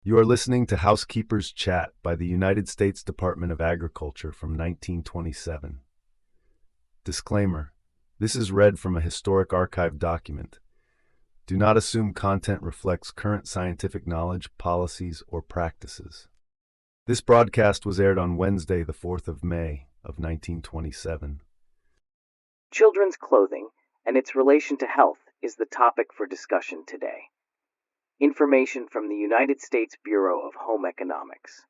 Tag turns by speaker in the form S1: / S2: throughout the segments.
S1: You are listening to Housekeepers Chat by the United States Department of Agriculture from 1927. Disclaimer: this is read from a historic archive document. Do not assume content reflects current scientific knowledge, policies, or practices. This broadcast was aired on Wednesday, the 4th of May of 1927.
S2: Children's clothing and its relation to health is the topic for discussion today. Information from the United States Bureau of Home Economics.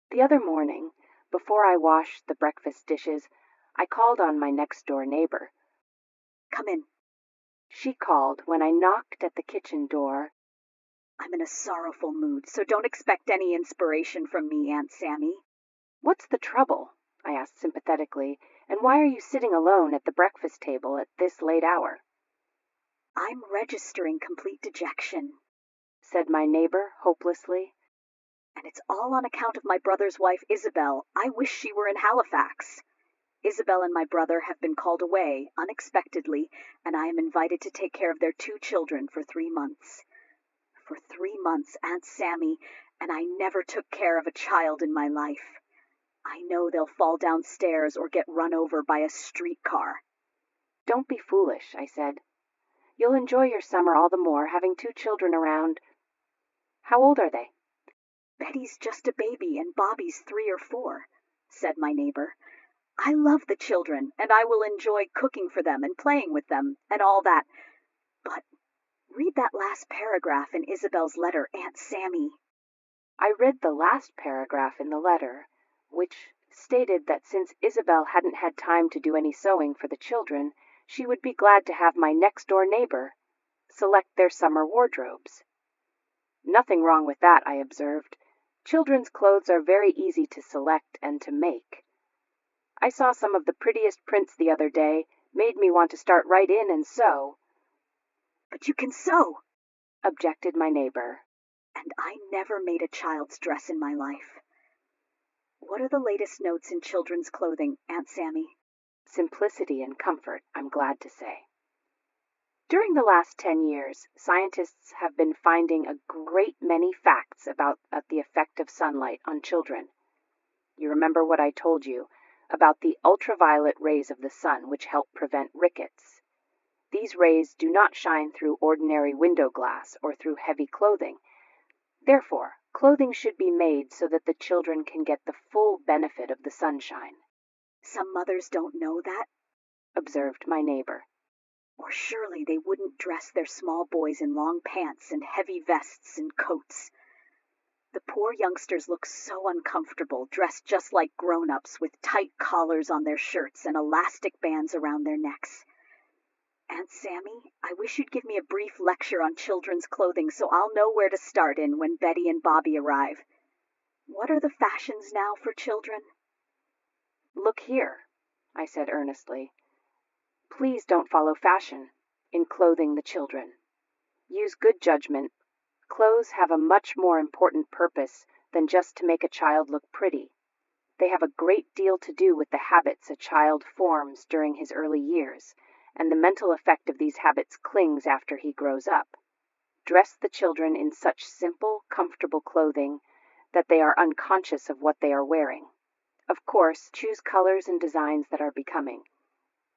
S3: The other morning, before I washed the breakfast dishes, I called on my next-door neighbor.
S4: "Come in."
S3: She called when I knocked at the kitchen door.
S4: "I'm in a sorrowful mood, so don't expect any inspiration from me, Aunt Sammy."
S3: "What's the trouble?" I asked sympathetically, "and why are you sitting alone at the breakfast table at this late hour?"
S4: "I'm registering complete dejection,"
S3: said my neighbor hopelessly.
S4: "and it's all on account of my brother's wife, Isabel. I wish she were in Halifax. Isabel and my brother have been called away, unexpectedly, and I am invited to take care of their 2 children for 3 months. For 3 months, Aunt Sammy, and I never took care of a child in my life. I know they'll fall downstairs or get run over by a streetcar."
S3: "Don't be foolish," I said. "You'll enjoy your summer all the more having 2 children around. How old are they?"
S4: "Betty's just a baby and Bobby's 3 or 4, said my neighbor. "I love the children, and I will enjoy cooking for them and playing with them and all that. But read that last paragraph in Isabel's letter, Aunt Sammy."
S3: I read the last paragraph in the letter, which stated that since Isabel hadn't had time to do any sewing for the children, she would be glad to have my next-door neighbor select their summer wardrobes. Nothing wrong with that, I observed. Children's clothes are very easy to select and to make. I saw some of the prettiest prints the other day, made me want to start right in and sew.
S4: "But you can sew,"
S3: objected my neighbor.
S4: "and I never made a child's dress in my life. What are the latest notes in children's clothing, Aunt Sammy?"
S3: Simplicity and comfort, I'm glad to say. During the last 10 years, scientists have been finding a great many facts about the effect of sunlight on children. You remember what I told you about the ultraviolet rays of the sun which help prevent rickets. These rays do not shine through ordinary window glass or through heavy clothing. Therefore, clothing should be made so that the children can get the full benefit of the sunshine.
S4: "Some mothers don't know that,"
S3: observed my neighbor.
S4: "Or surely they wouldn't dress their small boys in long pants and heavy vests and coats. The poor youngsters look so uncomfortable, dressed just like grown-ups with tight collars on their shirts and elastic bands around their necks. Aunt Sammy, I wish you'd give me a brief lecture on children's clothing so I'll know where to start in when Betty and Bobby arrive. What are the fashions now for children?"
S3: "Look here," I said earnestly. "Please don't follow fashion in clothing the children. Use good judgment. Clothes have a much more important purpose than just to make a child look pretty. They have a great deal to do with the habits a child forms during his early years, and the mental effect of these habits clings after he grows up. Dress the children in such simple, comfortable clothing that they are unconscious of what they are wearing. Of course, choose colors and designs that are becoming.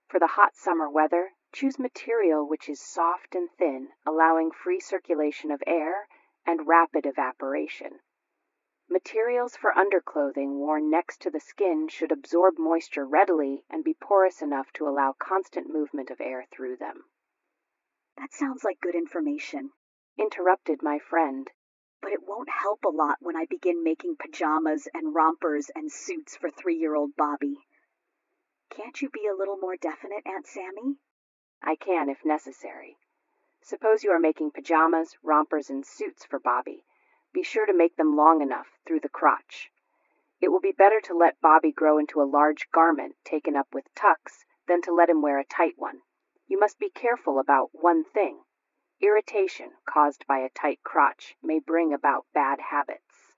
S3: For the hot summer weather, choose material which is soft and thin, allowing free circulation of air and rapid evaporation. Materials for underclothing worn next to the skin should absorb moisture readily and be porous enough to allow constant movement of air through them."
S4: "That sounds like good information,"
S3: interrupted my friend.
S4: "but it won't help a lot when I begin making pajamas and rompers and suits for 3-year-old Bobby. Can't you be a little more definite, Aunt Sammy?"
S3: "I can if necessary. Suppose you are making pajamas, rompers, and suits for Bobby. Be sure to make them long enough through the crotch. It will be better to let Bobby grow into a large garment taken up with tucks than to let him wear a tight one. You must be careful about one thing. Irritation caused by a tight crotch may bring about bad habits."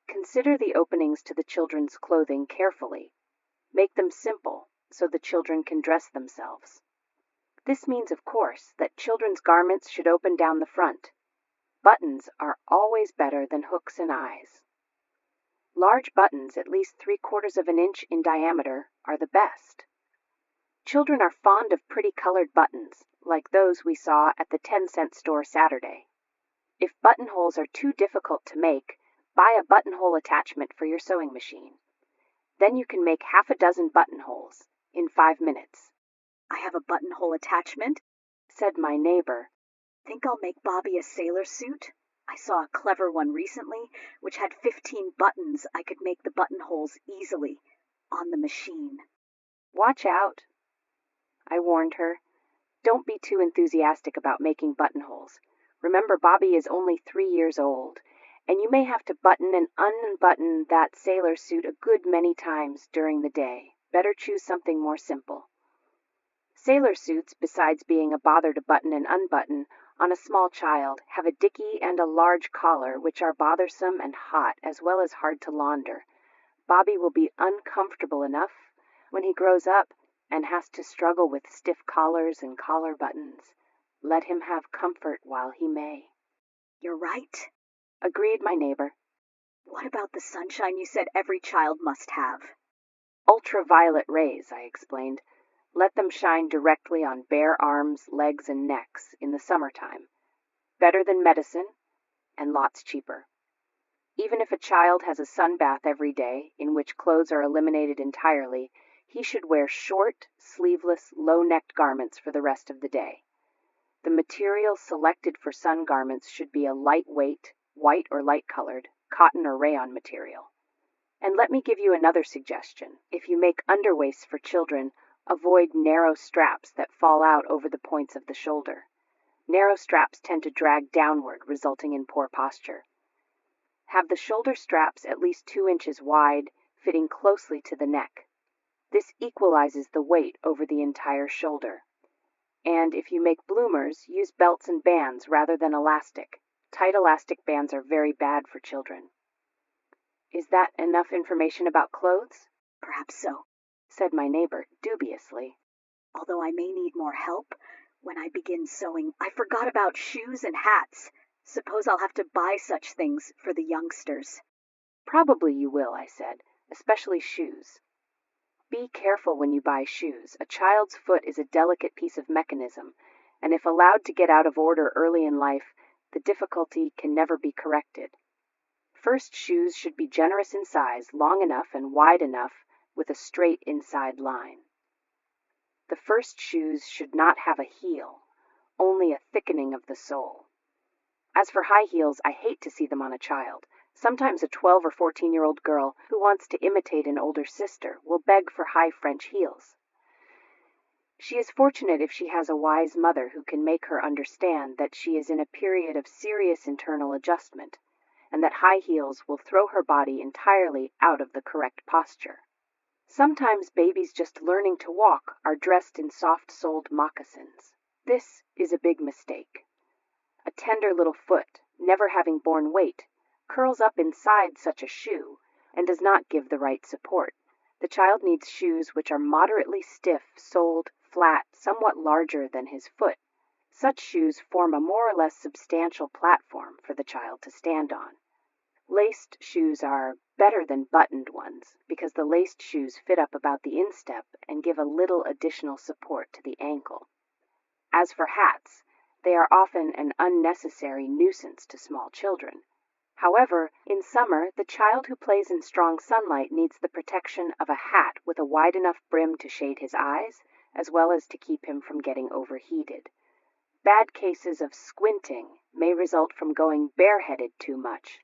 S3: Consider the openings to the children's clothing carefully. Make them simple so the children can dress themselves. This means, of course, that children's garments should open down the front. Buttons are always better than hooks and eyes. Large buttons, at least 3/4 of an inch in diameter, are the best. Children are fond of pretty colored buttons, like those we saw at the 10-cent store Saturday. If buttonholes are too difficult to make, buy a buttonhole attachment for your sewing machine. Then you can make half a dozen buttonholes in 5 minutes.
S4: I have a buttonhole attachment,
S3: said my neighbor.
S4: Think I'll make Bobby a sailor suit? I saw a clever one recently, which had 15 buttons. I could make the buttonholes easily on the machine.
S3: Watch out, I warned her. Don't be too enthusiastic about making buttonholes. Remember, Bobby is only 3 years old, and you may have to button and unbutton that sailor suit a good many times during the day. Better choose something more simple. Sailor suits, besides being a bother to button and unbutton on a small child, have a dicky and a large collar, which are bothersome and hot, as well as hard to launder. Bobby will be uncomfortable enough when he grows up and has to struggle with stiff collars and collar buttons. Let him have comfort while he may.
S4: You're right,
S3: agreed my neighbor.
S4: What about the sunshine you said every child must have?
S3: Ultraviolet rays, I explained. Let them shine directly on bare arms, legs, and necks in the summertime. Better than medicine, and lots cheaper. Even if a child has a sun bath every day, in which clothes are eliminated entirely, he should wear short, sleeveless, low-necked garments for the rest of the day. The material selected for sun garments should be a lightweight, white or light-colored, cotton or rayon material. And let me give you another suggestion. If you make underwaists for children, avoid narrow straps that fall out over the points of the shoulder. Narrow straps tend to drag downward, resulting in poor posture. Have the shoulder straps at least 2 inches wide, fitting closely to the neck. This equalizes the weight over the entire shoulder. And if you make bloomers, use belts and bands rather than elastic. Tight elastic bands are very bad for children. Is that enough information about clothes?
S4: Perhaps so,
S3: said my neighbor dubiously.
S4: Although I may need more help when I begin sewing. I forgot about shoes and hats. Suppose I'll have to buy such things for the youngsters.
S3: Probably you will, I said, especially shoes. Be careful when you buy shoes. A child's foot is a delicate piece of mechanism, and if allowed to get out of order early in life, the difficulty can never be corrected. First, shoes should be generous in size, long enough and wide enough, with a straight inside line. The first shoes should not have a heel, only a thickening of the sole. As for high heels, I hate to see them on a child. Sometimes a 12 or 14-year-old girl who wants to imitate an older sister will beg for high French heels. She is fortunate if she has a wise mother who can make her understand that she is in a period of serious internal adjustment, and that high heels will throw her body entirely out of the correct posture. Sometimes babies just learning to walk are dressed in soft-soled moccasins. This is a big mistake. A tender little foot, never having borne weight, curls up inside such a shoe and does not give the right support. The child needs shoes which are moderately stiff, soled, flat, somewhat larger than his foot. Such shoes form a more or less substantial platform for the child to stand on. Laced shoes are better than buttoned ones because the laced shoes fit up about the instep and give a little additional support to the ankle. As for hats, they are often an unnecessary nuisance to small children. However, in summer, the child who plays in strong sunlight needs the protection of a hat with a wide enough brim to shade his eyes, as well as to keep him from getting overheated. Bad cases of squinting may result from going bareheaded too much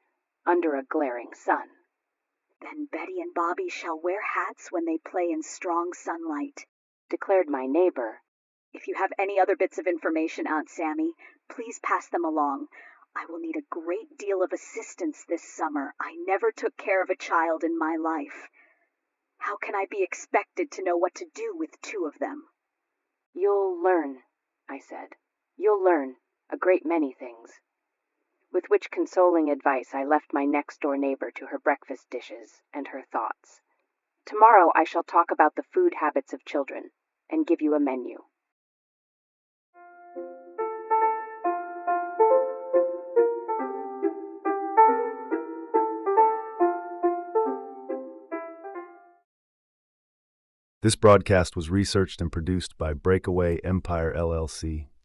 S3: under a glaring sun.
S4: Then Betty and Bobby shall wear hats when they play in strong sunlight,
S3: declared my neighbor.
S4: If you have any other bits of information, Aunt Sammy, please pass them along. I will need a great deal of assistance this summer. I never took care of a child in my life. How can I be expected to know what to do with 2 of them?
S3: You'll learn, I said. You'll learn a great many things. With which consoling advice I left my next-door neighbor to her breakfast dishes and her thoughts. Tomorrow I shall talk about the food habits of children and give you a menu.
S1: This broadcast was researched and produced by Breakaway Empire LLC.